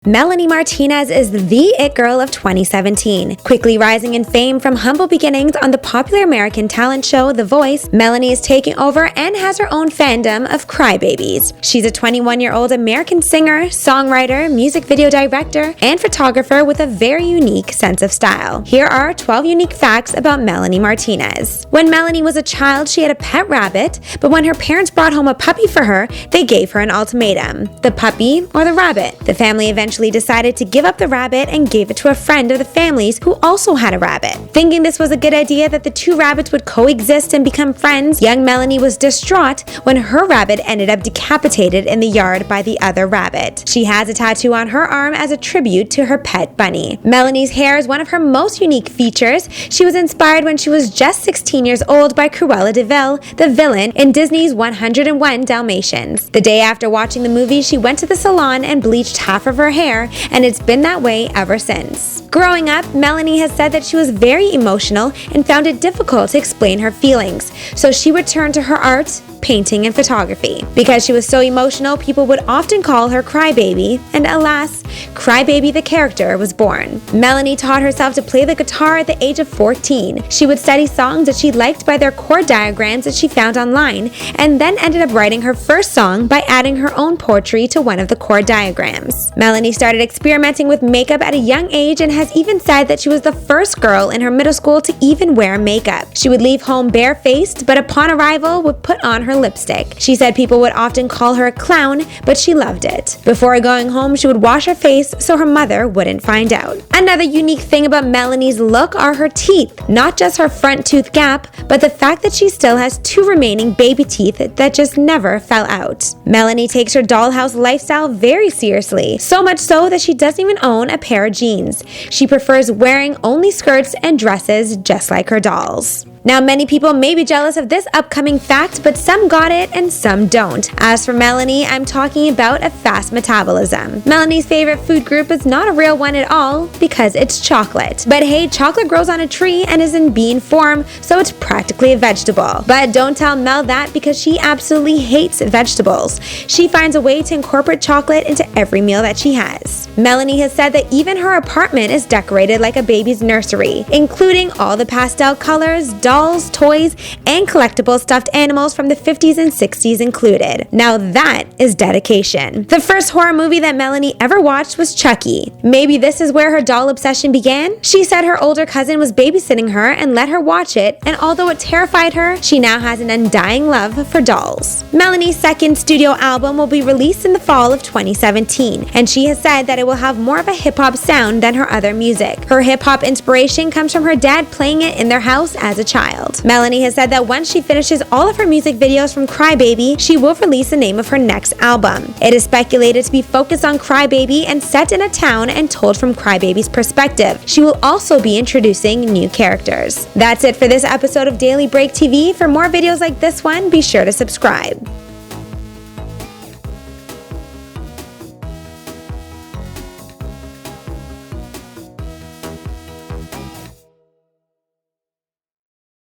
Melanie Martinez is the it girl of 2017. Quickly rising in fame from humble beginnings on the popular American talent show The Voice, Melanie is taking over and has her own fandom of crybabies. She's a 21-year-old American singer, songwriter, music video director, and photographer with a very unique sense of style. Here are 12 unique facts about Melanie Martinez. When Melanie was a child, she had a pet rabbit, but when her parents brought home a puppy for her, they gave her an ultimatum: the puppy or the rabbit. The family eventually decided to give up the rabbit and gave it to a friend of the family's who also had a rabbit. Thinking this was a good idea, that the two rabbits would coexist and become friends, young Melanie was distraught when her rabbit ended up decapitated in the yard by the other rabbit. She has a tattoo on her arm as a tribute to her pet bunny. Melanie's hair is one of her most unique features. She was inspired when she was just 16 years old by Cruella de Vil, the villain in Disney's 101 Dalmatians. The day after watching the movie, she went to the salon and bleached half of her hair, and it's been that way ever since. Growing up, Melanie has said that she was very emotional and found it difficult to explain her feelings, so she would turn to her art, painting, and photography. Because she was so emotional, people would often call her Crybaby, and alas, Crybaby the character was born. Melanie taught herself to play the guitar at the age of 14. She would study songs that she liked by their chord diagrams that she found online, and then ended up writing her first song by adding her own poetry to one of the chord diagrams. Melanie started experimenting with makeup at a young age and has even said that she was the first girl in her middle school to even wear makeup. She would leave home barefaced, but upon arrival would put on her lipstick. She said people would often call her a clown, but she loved it. Before going home, she would wash her face so her mother wouldn't find out. Another unique thing about Melanie's look are her teeth. Not just her front tooth gap, but the fact that she still has two remaining baby teeth that just never fell out. Melanie takes her dollhouse lifestyle very seriously, so much so that she doesn't even own a pair of jeans. She prefers wearing only skirts and dresses just like her dolls. Now, many people may be jealous of this upcoming fact, but some got it and some don't. As for Melanie, I'm talking about a fast metabolism. Melanie's favorite food group is not a real one at all, because it's chocolate. But hey, chocolate grows on a tree and is in bean form, so it's practically a vegetable. But don't tell Mel that, because she absolutely hates vegetables. She finds a way to incorporate chocolate into every meal that she has. Melanie has said that even her apartment is decorated like a baby's nursery, including all the pastel colors, dolls, toys, and collectible stuffed animals from the 50s and 60s included. Now that is dedication. The first horror movie that Melanie ever watched was Chucky. Maybe this is where her doll obsession began? She said her older cousin was babysitting her and let her watch it, and although it terrified her, she now has an undying love for dolls. Melanie's second studio album will be released in the fall of 2017, and she has said that it will have more of a hip-hop sound than her other music. Her hip-hop inspiration comes from her dad playing it in their house as a child. Melanie has said that once she finishes all of her music videos from Crybaby, she will release the name of her next album. It is speculated to be focused on Crybaby and set in a town and told from Crybaby's perspective. She will also be introducing new characters. That's it for this episode of Daily Break TV. For more videos like this one, be sure to subscribe.